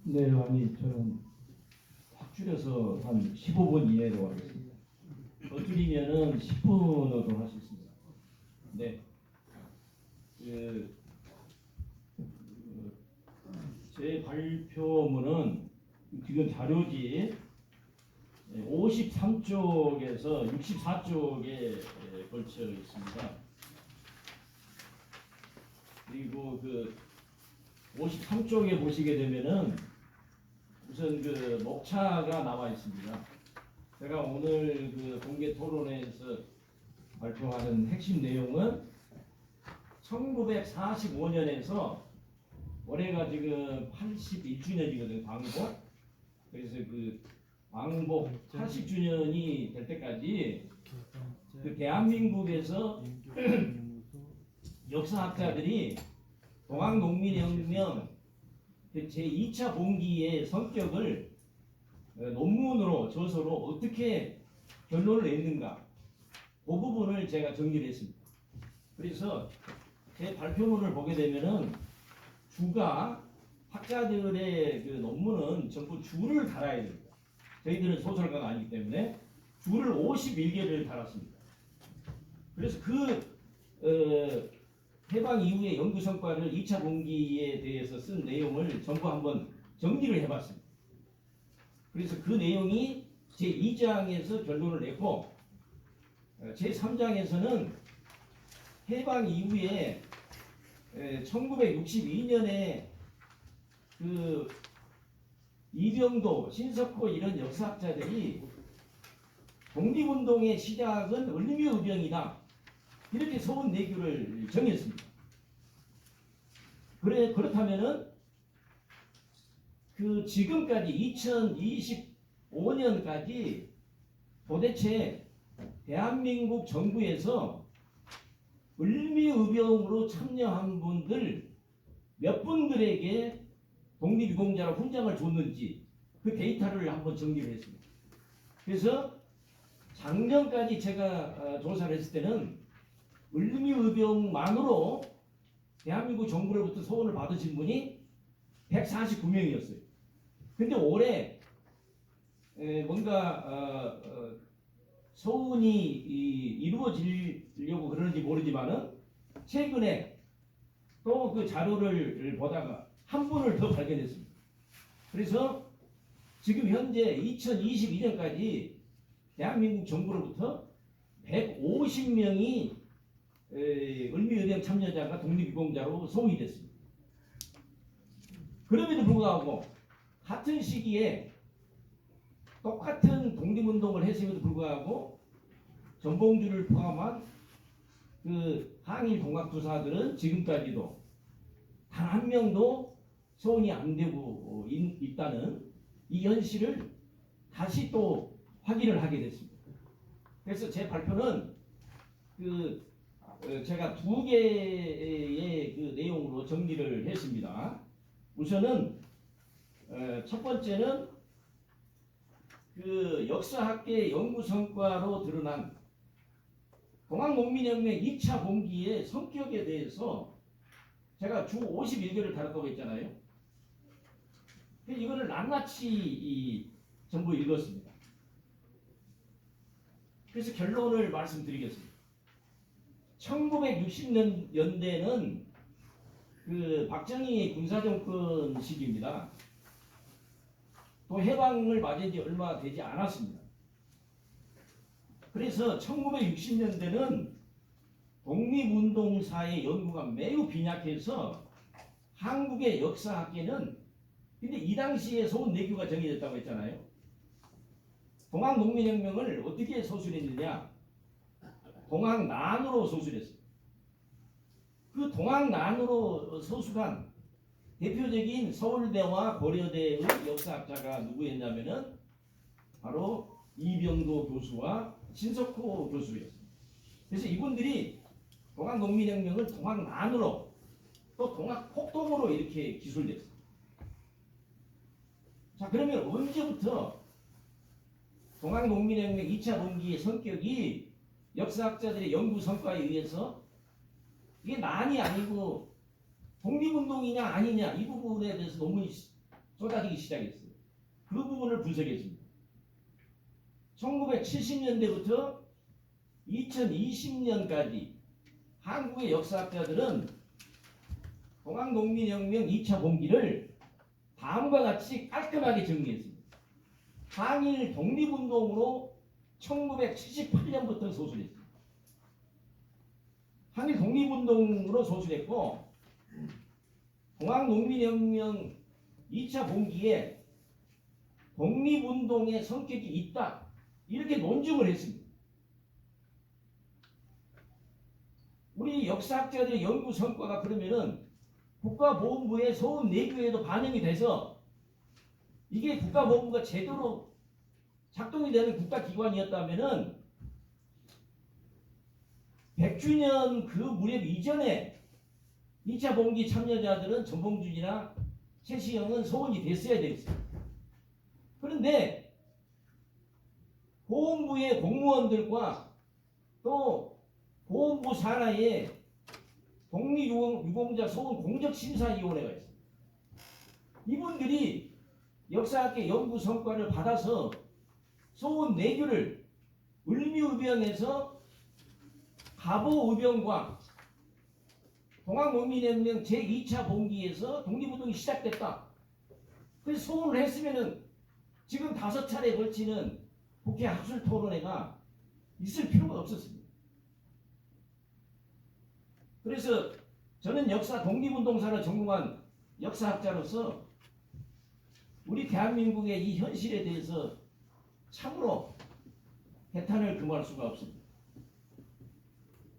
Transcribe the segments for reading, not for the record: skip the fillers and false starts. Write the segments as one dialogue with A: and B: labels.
A: 네, 아니 저는 확 줄여서 한 15분 이내로 하겠습니다. 더 줄이면은 10분으로 할 수 있습니다. 네, 그, 제 발표문은 지금 자료지 53쪽에서 64쪽에 걸쳐 있습니다. 그리고 그 53쪽에 보시게 되면은 우선 그 목차가 나와 있습니다. 제가 오늘 그 공개 토론회에서 발표하는 핵심 내용은 1945년에서 올해가 지금 81주년이거든요. 광복. 그래서 그 광복 80주년이 될 때까지 그 대한민국에서 역사학자들이 동학농민혁명 제2차 봉기의 성격을 논문으로 저서로 어떻게 결론을 냈는가 그 부분을 제가 정리를 했습니다. 그래서 제 발표문을 보게 되면은 주가 학자들의 그 논문은 전부 주를 달아야 됩니다. 저희들은 소설가가 아니기 때문에 주를 51개를 달았습니다. 그래서 해방 이후의 연구 성과를 2차 봉기에 대해서 쓴 내용을 전부 한번 정리를 해봤습니다. 그래서 그 내용이 제2장에서 결론을 냈고 제3장에서는 해방 이후에 1962년에 그 이병도, 신석호 이런 역사학자들이 독립운동의 시작은 을미의병이다 이렇게 서원 내규를 정했습니다. 그렇다면은 그 지금까지 2025년까지 도대체 대한민국 정부에서 을미의병으로 참여한 분들 몇 분들에게 독립유공자로 훈장을 줬는지 그 데이터를 한번 정리를 했습니다. 그래서 작년까지 제가 조사를 했을 때는 을미의병만으로 대한민국 정부로부터 소원을 받으신 분이 149명이었어요. 근데 올해 뭔가 소원이 이루어지려고 그러는지 모르지만은 최근에 또 그 자료를 보다가 한 분을 더 발견했습니다. 그래서 지금 현재 2022년까지 대한민국 정부로부터 150명이 을미의병 참여자가 독립유공자로 소위 됐습니다. 그럼에도 불구하고 같은 시기에 똑같은 독립운동을 했음에도 불구하고 전봉주를 포함한 그 항일 동학투사들은 지금까지도 단 한 명도 소원이 안 되고 있다는 이 현실을 다시 또 확인을 하게 됐습니다. 그래서 제 발표는 제가 두 개의 그 내용으로 정리를 했습니다. 우선은 첫 번째는 그 역사학계 연구 성과로 드러난 동학농민혁명 2차 봉기의 성격에 대해서 제가 주 51개를 다뤘다고 했잖아요. 이거를 낱낱이 전부 읽었습니다. 그래서 결론을 말씀드리겠습니다. 1960년대는 그 박정희 군사정권 시기입니다. 또 해방을 맞은 지 얼마 되지 않았습니다. 그래서 1960년대는 독립운동사의 연구가 매우 빈약해서 한국의 역사학계는 근데 이 당시에 소원 내규가 정해졌다고 했잖아요. 동학농민혁명을 어떻게 소술했느냐? 동학난으로 소술했습니다. 그 동학난으로 소술한 대표적인 서울대와 고려대의 역사학자가 누구였냐면은 바로 이병도 교수와 신석호 교수였습니다. 그래서 이분들이 동학농민혁명을 동학난으로 또 동학폭동으로 이렇게 기술됐습니다. 자, 그러면 언제부터 동학농민혁명 2차 봉기의 성격이 역사학자들의 연구 성과에 의해서 이게 난이 아니고 독립운동이냐 아니냐 이 부분에 대해서 논문이 쏟아지기 시작했어요. 그 부분을 분석했습니다. 1970년대부터 2020년까지 한국의 역사학자들은 동학농민혁명 2차 봉기를 다음과 같이 깔끔하게 정리했습니다. 항일 독립운동으로 1978년부터 소술했습니다. 항일 독립운동으로 소술했고 동학농민혁명 2차 봉기에 독립운동의 성격이 있다 이렇게 논증을 했습니다. 우리 역사학자들의 연구 성과가 그러면은 국가보훈부의 서울 내규에도 반영이 돼서 이게 국가보훈부가 제대로 작동이 되는 국가기관이었다면은 100주년 그 무렵 이전에 2차 봉기 참여자들은 전봉준이나 최시영은 소원이 됐어야 됐어요. 그런데 보훈부의 공무원들과 또 보훈부 산하에 독립유공자 소원 공적심사위원회가 있습니다. 이분들이 역사학계 연구 성과를 받아서 소원 내규를 을미의병에서 갑오의병과 동학농민혁명 제2차 봉기에서 독립운동이 시작됐다. 그래서 소원을 했으면은 지금 5차례 걸치는 국회 학술토론회가 있을 필요가 없었습니다. 그래서 저는 역사 독립운동사를 전공한 역사학자로서 우리 대한민국의 이 현실에 대해서 참으로 해탄을 금할 수가 없습니다.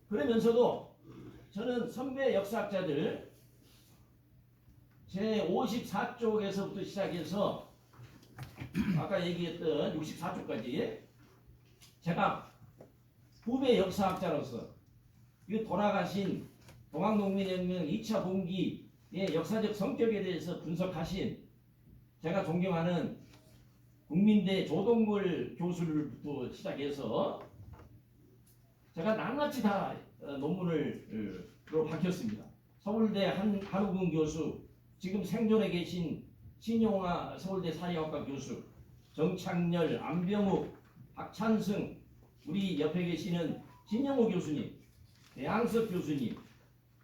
A: 그러면서도 저는 선배 역사학자들 제54쪽에서부터 시작해서 아까 얘기했던 64쪽까지 제가 후배 역사학자로서 이 돌아가신 동학농민혁명 2차 봉기의 역사적 성격에 대해서 분석하신 제가 존경하는 국민대 조동걸 교수를부터 시작해서 제가 낱낱이 다 논문을 밝혔습니다. 서울대 한우근 교수, 지금 생존해 계신 신용화 서울대 사회학과 교수, 정창렬, 안병욱, 박찬승, 우리 옆에 계시는 신영호 교수님, 배항석 교수님,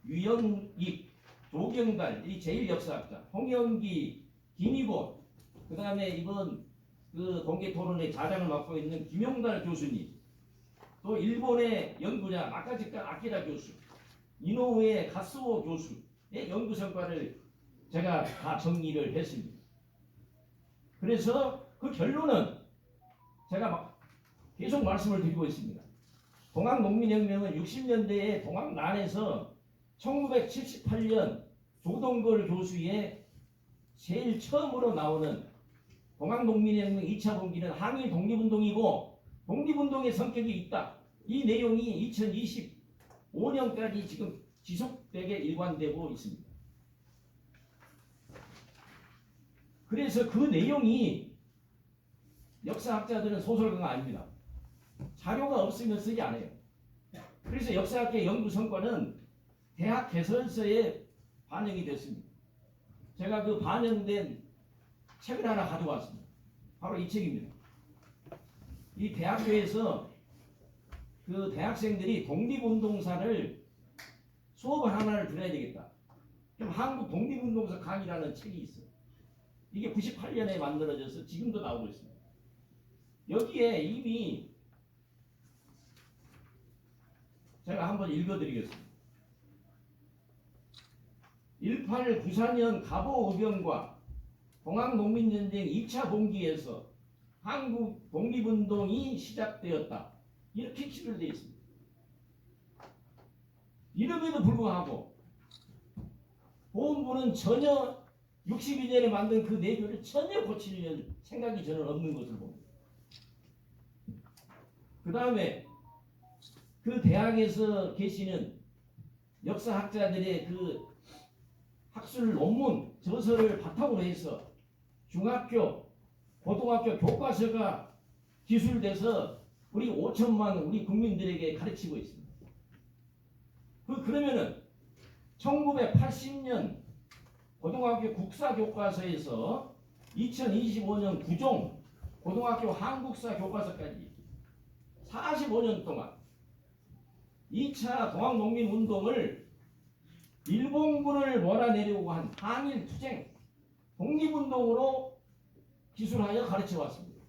A: 유영익, 조경달, 이 제1역사학자, 홍영기, 김희곤, 그 다음에 이번 그 공개토론의 자장을 맡고 있는 김용달 교수님, 또 일본의 연구자 아카지카 아키라 교수, 이노우의 가스오 교수의 연구 성과를 제가 다 정리를 했습니다. 그래서 그 결론은 제가 계속 말씀을 드리고 있습니다. 동학농민혁명은 60년대에 동학난에서 1978년 조동걸 교수의 제일 처음으로 나오는 동학농민혁명 2차 봉기는 항일 독립운동이고 독립운동의 성격이 있다. 이 내용이 2025년까지 지금 지속되게 일관되고 있습니다. 그래서 그 내용이 역사학자들은 소설가가 아닙니다. 자료가 없으면 쓰지 않아요. 그래서 역사학계 연구 성과는 대학 개설서에 반영이 됐습니다. 제가 그 반영된 책을 하나 가져왔습니다. 바로 이 책입니다. 이 대학교에서 그 대학생들이 독립운동사를 수업을 하나를 들어야 되겠다. 그럼 한국 독립운동사 강의라는 책이 있어요. 이게 98년에 만들어져서 지금도 나오고 있습니다. 여기에 이미 제가 한번 읽어드리겠습니다. 1894년 갑오의병과 동학농민전쟁 2차 봉기에서 한국 독립운동이 시작되었다. 이렇게 기술되어 있습니다. 이름에도 불구하고 보훈부는 전혀 62년에 만든 그 내규를 전혀 고칠 생각이 저는 없는 것을 봅니다. 그 다음에 그 대학에서 계시는 역사학자들의 그 학술 논문 저서를 바탕으로 해서 중학교, 고등학교 교과서가 기술돼서 우리 5천만 우리 국민들에게 가르치고 있습니다. 그러면은 1980년 고등학교 국사교과서에서 2025년 구종 고등학교 한국사 교과서까지 45년 동안 2차 동학농민운동을 일본군을 몰아내려고 한 항일투쟁 독립운동으로 기술하여 가르쳐 왔습니다.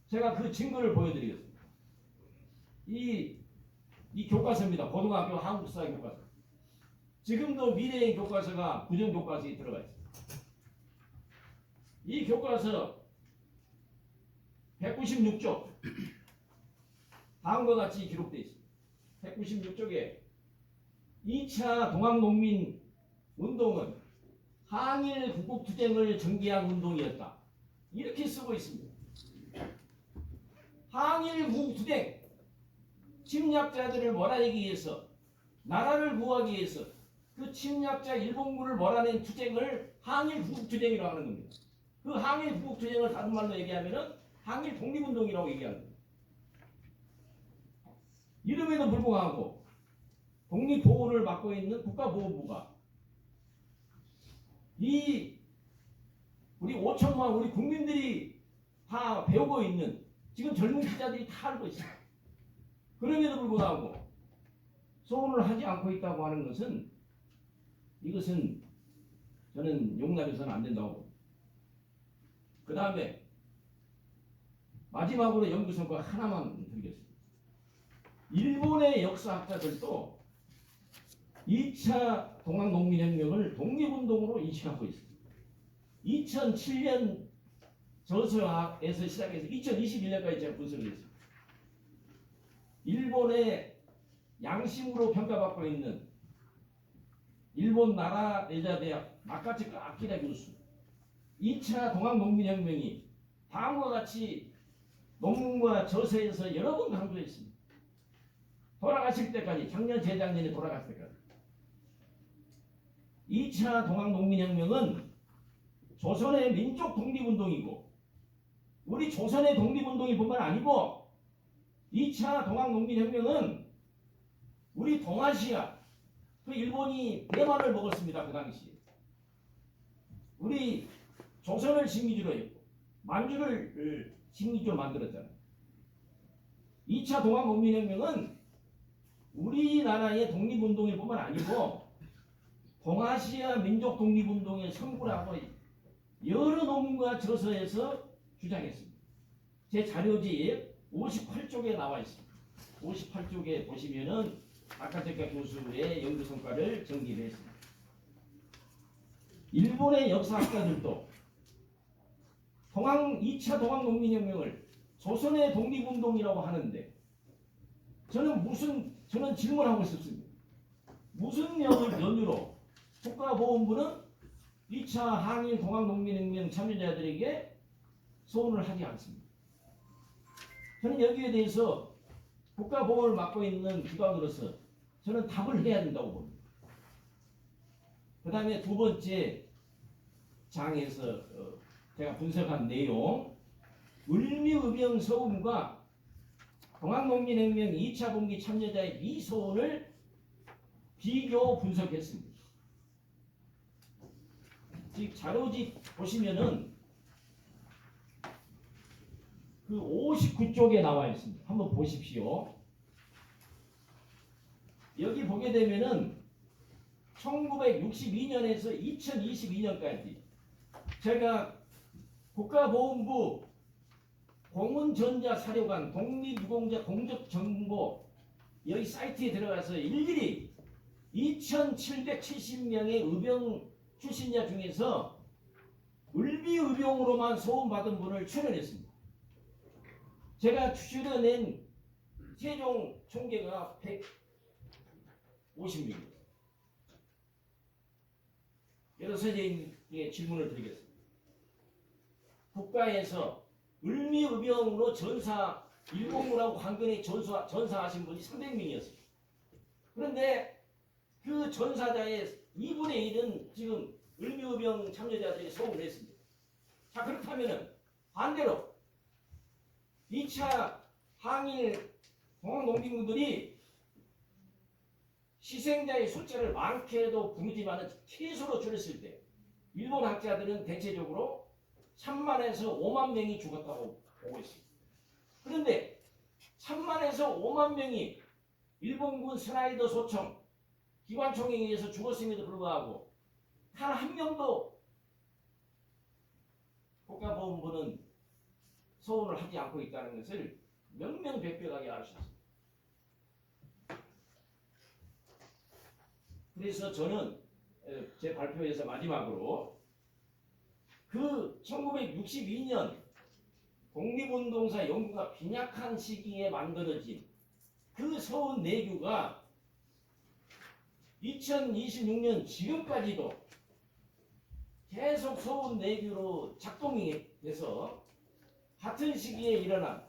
A: 제가 그 증거를 보여드리겠습니다. 이 교과서입니다. 고등학교 한국사 교과서. 지금도 미래의 교과서가 부정교과서에 들어가 있습니다. 이 교과서 196쪽 다음과 같이 기록되어 있습니다. 196쪽에 2차 동학농민 운동은 항일 구국투쟁을 전개한 운동이었다. 이렇게 쓰고 있습니다. 항일 구국투쟁, 침략자들을 몰아내기 위해서, 나라를 구하기 위해서 그 침략자 일본군을 몰아낸 투쟁을 항일 구국투쟁이라고 하는 겁니다. 그 항일 구국투쟁을 다른 말로 얘기하면 항일 독립운동이라고 얘기하는 겁니다. 이름에도 불구하고 독립보호를 맡고 있는 국가보훈부가 우리 5천만 우리 국민들이 다 배우고 있는 지금 젊은 기자들이 다 알고 있습니다. 그럼에도 불구하고 소원을 하지 않고 있다고 하는 것은 이것은 저는 용납해서는 안 된다고 봅니다. 그 다음에 마지막으로 연구성과 하나만 드리겠습니다. 일본의 역사학자들도 2차 동학농민혁명을 독립운동으로 인식하고 있습니다. 2007년 저서학에서 시작해서 2021년까지 제가 분석을 했습니다. 일본의 양심으로 평가받고 있는 일본 나라여자대학 나카츠카 아키라 교수 2차 동학농민혁명이 다음과 같이 논문과 저서에서 여러 번 강조했습니다. 돌아가실 때까지 작년 재작년에 돌아갔을 때까지 2차 동학농민혁명은 조선의 민족 독립운동이고 우리 조선의 독립운동이 뿐만 아니고 2차 동학농민혁명은 우리 동아시아 그 일본이 대만을 먹었습니다. 그 당시에 우리 조선을 식민지로 했고 만주를 식민지로 만들었잖아요. 2차 동학농민혁명은 우리나라의 독립운동일 뿐만 아니고 동아시아 민족 독립운동의 선구라고 여러 논문과 저서에서 주장했습니다. 제 자료지 58쪽에 나와 있습니다. 58쪽에 보시면은 아카테카 교수의 연구 성과를 정리를 했습니다. 일본의 역사학자들도 2차 동학농민혁명을 조선의 독립운동이라고 하는데 저는 질문하고 싶습니다. 무슨 연유로 국가보훈부는 2차 항일 동학농민혁명 참여자들에게 소원을 하지 않습니다. 저는 여기에 대해서 국가보훈을 맡고 있는 기관으로서 저는 답을 해야 된다고 봅니다. 그 다음에 두 번째 장에서 제가 분석한 내용 을미의병 소음과 동학농민혁명 2차 분기 참여자의 미소원을 비교 분석했습니다. 즉 자료집 보시면은 그 59쪽에 나와 있습니다. 한번 보십시오. 여기 보게 되면은 1962년에서 2022년까지 제가 국가보훈부 공훈전자사료관 독립유공자 공적정보 여기 사이트에 들어가서 일일이 2770명의 의병 출신자 중에서 을비의병으로만 소원받은 분을 출연했습니다. 제가 출연낸 최종 총계가 150명입니다. 여러 선생님께 질문을 드리겠습니다. 국가에서 을미의병으로 전사 일본군하고 관건에 전사하신 분이 300명이었습니다. 그런데 그 전사자의 2분의 1은 지금 을미의병 참여자들이 소원을 했습니다. 자 그렇다면 반대로 2차 항일 동학농민군들이 희생자의 숫자를 많게도 부르지만 최소로 줄였을 때 일본 학자들은 대체적으로 3만에서 5만 명이 죽었다고 보고 있습니다. 그런데 3만에서 5만 명이 일본군 스나이더 소총 기관총에 의해서 죽었음에도 불구하고 단 한 명도 국가보훈부는 소원을 하지 않고 있다는 것을 명명백백하게 알 수 있습니다. 그래서 저는 제 발표에서 마지막으로 그 1962년 독립운동사 연구가 빈약한 시기에 만들어진 그 서운 내규가 2026년 지금까지도 계속 서운 내규로 작동이 돼서 같은 시기에 일어난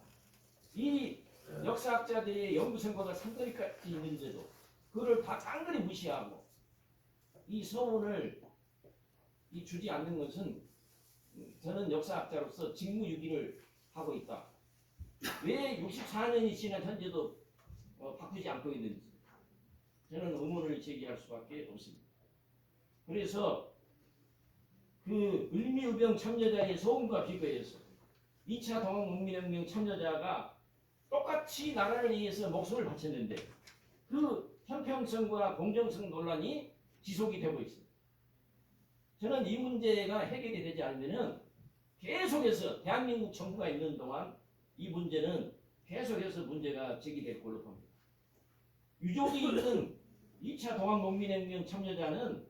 A: 이 역사학자들의 연구 성과가 상당히까지 있는데도 그걸 다 깡그리 무시하고 이 서운을 주지 않는 것은 저는 역사학자로서 직무유기를 하고 있다. 왜 64년이 지난 현재도 바꾸지 않고 있는지 저는 의문을 제기할 수밖에 없습니다. 그래서 그 을미의병 참여자의 서운과 비교해서 2차 동학농민혁명 참여자가 똑같이 나라를 위해서 목숨을 바쳤는데 그 형평성과 공정성 논란이 지속이 되고 있습니다. 저는 이 문제가 해결이 되지 않으면 계속해서 대한민국 정부가 있는 동안 이 문제는 계속해서 문제가 제기될 걸로 봅니다. 유족이 있는 2차 동학농민혁명 참여자는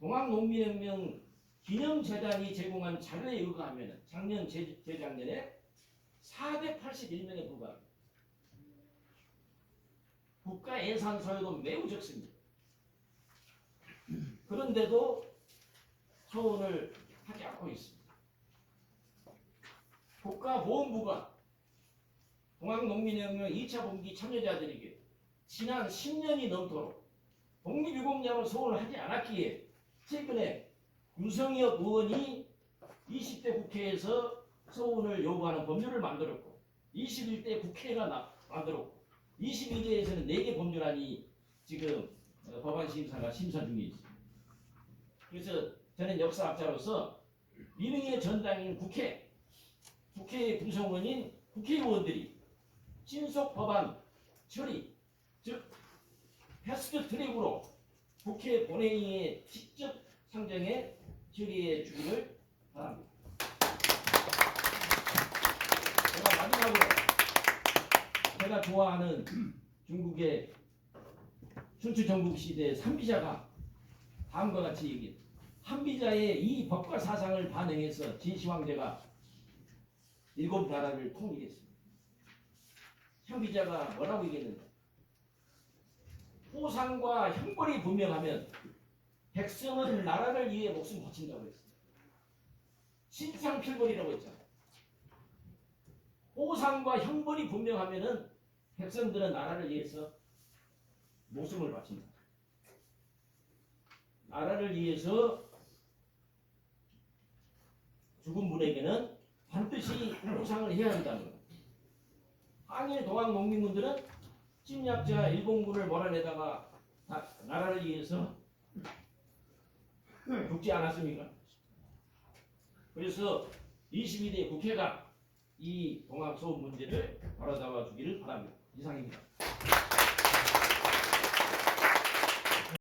A: 동학농민혁명 기념재단이 제공한 자료에 의거하면 작년 재작년에 481명에 불과합니다. 국가 예산 소요도 매우 적습니다. 그런데도 소원을 하지 않고 있습니다. 국가보훈부가 동학농민혁명 2차 분기 참여자들에게 지난 10년이 넘도록 독립유공자로 소원을 하지 않았기에 최근에 유성엽 의원이 20대 국회에서 소원을 요구하는 법률을 만들었고 21대 국회가 만들었고 22대에서는 4개 법률안이 지금 법안 심사가 심사 중에 있습니다. 그래서 저는 역사학자로서 민의의 전당인 국회의 구성원인 국회의원들이 신속 법안 처리, 즉 패스트 트랙으로 국회 본회의에 직접 상정해 처리해 주기를 바랍니다. 제가 마지막으로 제가 좋아하는 중국의 춘추 전국 시대 삼비자가 다음과 같이 얘기했습니다. 한비자의 이 법과 사상을 반영해서 진시황제가 7나라를 통일했습니다. 한비자가 뭐라고 얘기했는가? 포상과 형벌이 분명하면 백성은 나라를 위해 목숨 바친다고 했습니다. 신상필벌이라고 했잖아요. 포상과 형벌이 분명하면은 백성들은 나라를 위해서 목숨을 바친다. 나라를 위해서 죽은 분에게는 반드시 보상을 해야 한다는 것. 항일 동학 농민군들은 침략자 일본군을 몰아내다가 나라를 위해서 죽지 않았습니까? 그래서 22대 국회가 이 동학 소원 문제를 바로잡아 주기를 바랍니다. 이상입니다.